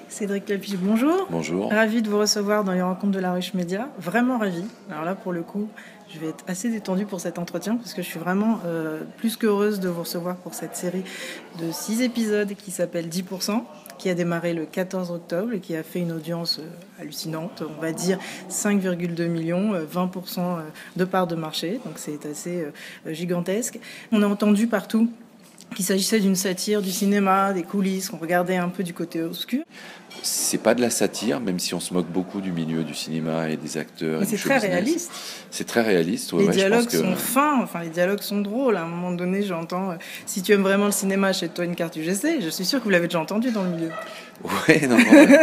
Cédric Lapige, bonjour. Bonjour. Ravi de vous recevoir dans les rencontres de la Ruche Média. Vraiment ravi. Alors là, pour le coup, je vais être assez détendue pour cet entretien parce que je suis vraiment plus qu'heureuse de vous recevoir pour cette série de 6 épisodes qui s'appelle 10%, qui a démarré le 14 octobre et qui a fait une audience hallucinante. On va dire 5,2 millions, 20% de part de marché. Donc c'est assez gigantesque. On a entendu partout qu'il s'agissait d'une satire du cinéma, des coulisses, qu'on regardait un peu du côté obscur. C'est pas de la satire, même si on se moque beaucoup du milieu du cinéma et des acteurs. Mais c'est très réaliste. C'est très réaliste. Les dialogues sont fins, enfin les dialogues sont drôles. À un moment donné, j'entends si tu aimes vraiment le cinéma, achète-toi une carte UGC. Je suis sûre que vous l'avez déjà entendu dans le milieu. Ouais, non.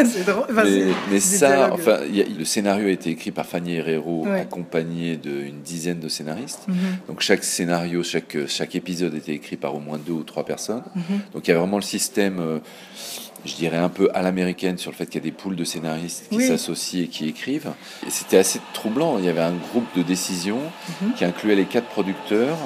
C'est drôle. Enfin, mais ça, enfin, le scénario a été écrit par Fanny Herrero, accompagné d'une dizaine de scénaristes. Donc chaque scénario, chaque épisode était écrit par au moins 2 ou 3 personnes. Donc il y a vraiment le système, je dirais un peu à l'américaine, sur le fait qu'il y a des poules de scénaristes qui s'associent et qui écrivent. Et c'était assez troublant. Il y avait un groupe de décision qui incluait les 4 producteurs,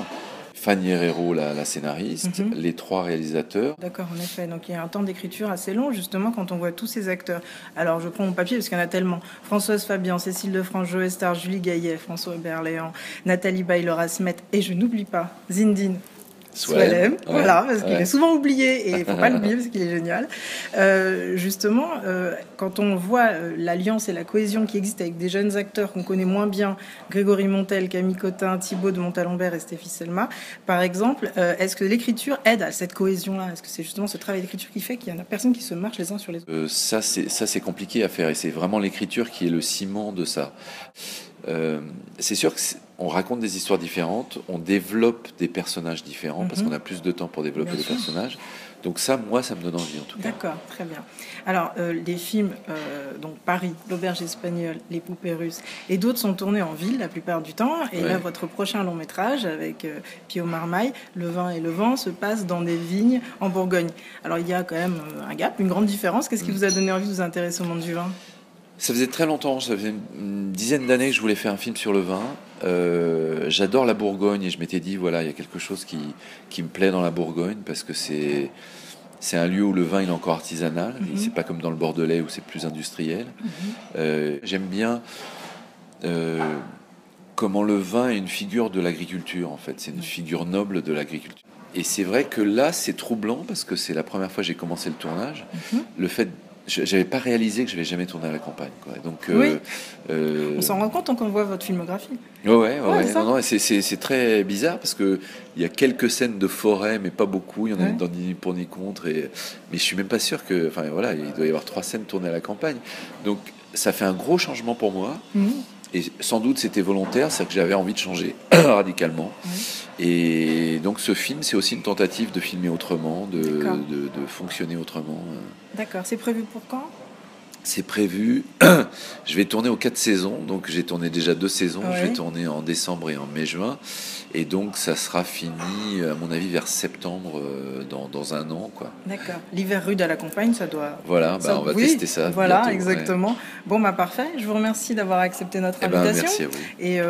Fanny Herrero, la scénariste, les 3 réalisateurs. D'accord, en effet. Donc il y a un temps d'écriture assez long, justement, quand on voit tous ces acteurs. Alors je prends mon papier parce qu'il y en a tellement. Françoise Fabian, Cécile Lefranc, Joe Star, Julie Gaillet, François Berléand, Nathalie Baye-Laura-Smet, et je n'oublie pas Zindine Soualem, voilà, parce qu'il est souvent oublié, et il ne faut pas l'oublier parce qu'il est génial. Justement, quand on voit l'alliance et la cohésion qui existe avec des jeunes acteurs qu'on connaît moins bien, Grégory Montel, Camille Cotin, Thibaut de Montalembert et Stéphie Selma, par exemple, est-ce que l'écriture aide à cette cohésion-là? Est-ce que c'est justement ce travail d'écriture qui fait qu'il n'y en a personne qui se marche les uns sur les autres? Ça, c'est compliqué à faire, et c'est vraiment l'écriture qui est le ciment de ça. C'est sûr qu'on raconte des histoires différentes, on développe des personnages différents parce qu'on a plus de temps pour développer des personnages. Donc ça, moi, ça me donne envie en tout cas. D'accord, très bien. Alors, les films, donc Paris, L'Auberge espagnole, Les Poupées russes et d'autres sont tournés en ville la plupart du temps. Et là, votre prochain long métrage avec Pio Marmaille, Le vin et le vent, se passe dans des vignes en Bourgogne. Alors, il y a quand même un gap, une grande différence. Qu'est-ce qui vous a donné envie de vous intéresser au monde du vin? Ça faisait très longtemps, ça faisait une dizaine d'années que je voulais faire un film sur le vin. J'adore la Bourgogne et je m'étais dit, voilà, il y a quelque chose qui me plaît dans la Bourgogne parce que c'est un lieu où le vin il est encore artisanal. C'est pas comme dans le Bordelais où c'est plus industriel. J'aime bien comment le vin est une figure de l'agriculture, en fait. C'est une figure noble de l'agriculture. Et c'est vrai que là, c'est troublant parce que c'est la première fois que j'ai commencé le tournage. Le fait j'avais pas réalisé que je vais jamais tourner à la campagne, quoi. Donc, on s'en rend compte quand on voit votre filmographie. Ouais. Non, c'est très bizarre parce que il y a quelques scènes de forêt, mais pas beaucoup. Il y en a dans Ni pour ni contre. Mais je suis même pas sûr que, enfin voilà, il doit y avoir 3 scènes tournées à la campagne. Donc ça fait un gros changement pour moi. Et sans doute c'était volontaire, c'est que j'avais envie de changer radicalement. Et donc ce film, c'est aussi une tentative de filmer autrement, de fonctionner autrement. D'accord, c'est prévu pour quand? C'est prévu, je vais tourner aux 4 saisons, donc j'ai tourné déjà 2 saisons, je vais tourner en décembre et en mai-juin, et donc ça sera fini, à mon avis, vers septembre, dans un an, quoi. D'accord. L'hiver rude à la campagne, ça doit... Voilà, on va tester ça. Voilà, bientôt, exactement. Bon, parfait. Je vous remercie d'avoir accepté notre invitation. Merci à vous. Et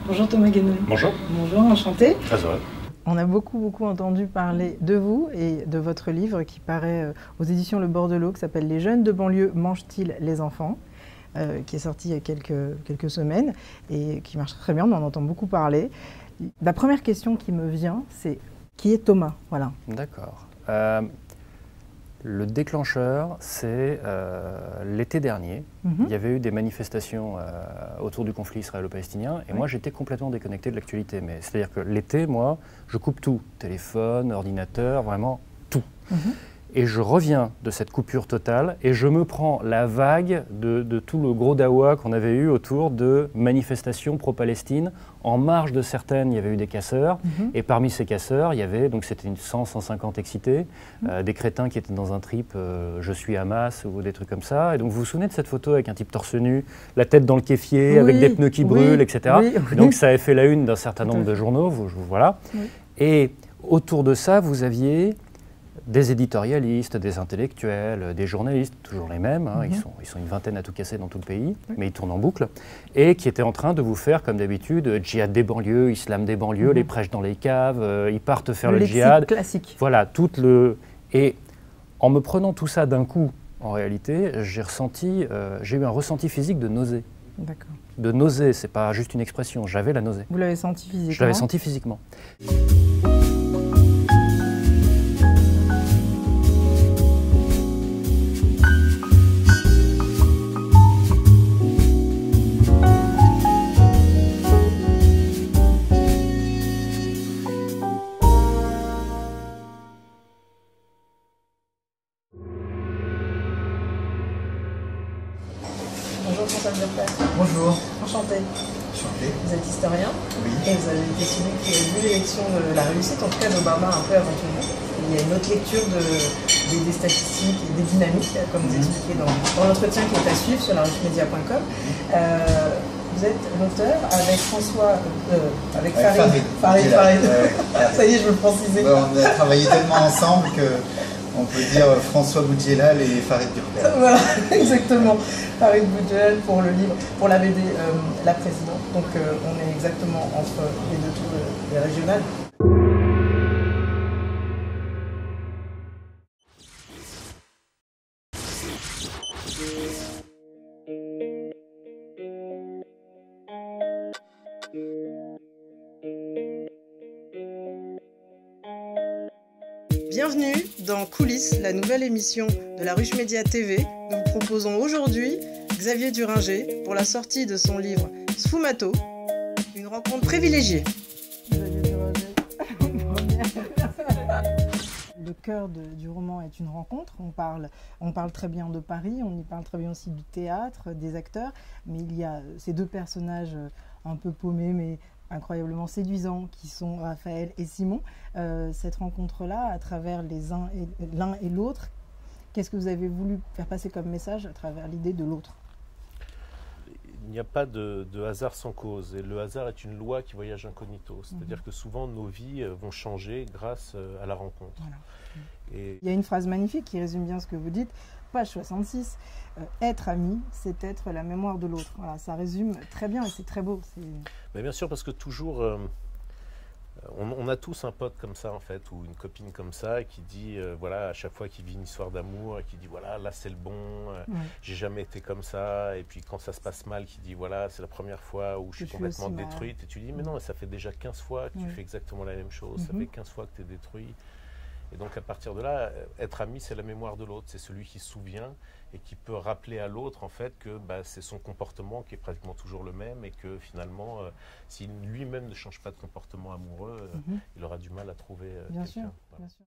bonjour Thomas Guénoulet. Bonjour. Bonjour, enchanté. Très heureux. On a beaucoup entendu parler de vous et de votre livre qui paraît aux éditions Le Bordelot, qui s'appelle « Les jeunes de banlieue mangent-ils les enfants ?» qui est sorti il y a quelques semaines et qui marche très bien, on en entend beaucoup parler. La première question qui me vient, c'est qui est Thomas? Voilà. D'accord. Le déclencheur, c'est l'été dernier. Il y avait eu des manifestations autour du conflit israélo-palestinien et moi j'étais complètement déconnecté de l'actualité. Mais c'est-à-dire que l'été, moi, je coupe tout. Téléphone, ordinateur, vraiment tout. Et je reviens de cette coupure totale et je me prends la vague de tout le gros dawa qu'on avait eu autour de manifestations pro-Palestine. En marge de certaines, il y avait eu des casseurs. Et parmi ces casseurs, il y avait, donc c'était 100-150 excités, des crétins qui étaient dans un trip je suis Hamas ou des trucs comme ça. Et donc vous vous souvenez de cette photo avec un type torse nu, la tête dans le kéfier, avec des pneus qui brûlent, etc. Et donc ça avait fait la une d'un certain nombre de journaux. Voilà. Et autour de ça, vous aviez des éditorialistes, des intellectuels, des journalistes, toujours les mêmes, hein, ils sont une vingtaine à tout casser dans tout le pays, mais ils tournent en boucle, et qui étaient en train de vous faire, comme d'habitude, djihad des banlieues, islam des banlieues, les prêches dans les caves, ils partent faire le djihad. Classique. Voilà, et en me prenant tout ça d'un coup, en réalité, j'ai eu un ressenti physique de nausée. D'accord. De nausée, c'est pas juste une expression, j'avais la nausée. Vous l'avez senti physiquement? Je l'avais senti physiquement. Bonjour François Burpert. Bonjour. Enchanté. Enchanté. Vous êtes historien. Oui. Et vous avez été celui qui a vu l'élection de la réussite, en tout cas d'Obama, un peu avant tout le monde. Il y a une autre lecture des statistiques et des dynamiques, comme vous expliquez dans l'entretien qui est à suivre sur laruchemedia.com. Vous êtes l'auteur avec François, avec Farid. Ça y est, je veux le préciser. On a travaillé tellement ensemble que on peut dire François Boudjelal et Farid Burpert. Voilà, exactement. Farid Boudjelal pour le livre, pour la BD La Présidente. Donc on est exactement entre les deux tours des régionales. Bienvenue dans Coulisses, la nouvelle émission de la Ruche Média TV. Nous vous proposons aujourd'hui Xavier Duringer pour la sortie de son livre Sfumato, une rencontre privilégiée. Xavier Duringer. Le cœur du roman est une rencontre. On parle très bien de Paris, on y parle très bien aussi du théâtre, des acteurs, mais il y a ces deux personnages un peu paumés, mais incroyablement séduisants, qui sont Raphaël et Simon. Cette rencontre-là, à travers l'un et l'autre, qu'est-ce que vous avez voulu faire passer comme message à travers l'idée de l'autre? Il n'y a pas de hasard sans cause, et le hasard est une loi qui voyage incognito, c'est-à-dire que souvent nos vies vont changer grâce à la rencontre. Voilà. Et il y a une phrase magnifique qui résume bien ce que vous dites, page 66, être ami, c'est être la mémoire de l'autre. Voilà, ça résume très bien et c'est très beau. Mais bien sûr, parce que toujours, on a tous un pote comme ça en fait, ou une copine comme ça, qui dit, voilà, à chaque fois qu'il vit une histoire d'amour, qui dit, voilà, là c'est le bon, j'ai jamais été comme ça, et puis quand ça se passe mal, qui dit, voilà, c'est la première fois où je suis complètement détruite, et tu dis, mais non, ça fait déjà 15 fois que tu fais exactement la même chose, ça fait 15 fois que tu es détruit. Et donc à partir de là, être ami, c'est la mémoire de l'autre, c'est celui qui se souvient et qui peut rappeler à l'autre en fait que c'est son comportement qui est pratiquement toujours le même, et que finalement, si lui-même ne change pas de comportement amoureux, il aura du mal à trouver quelqu'un. Bien sûr.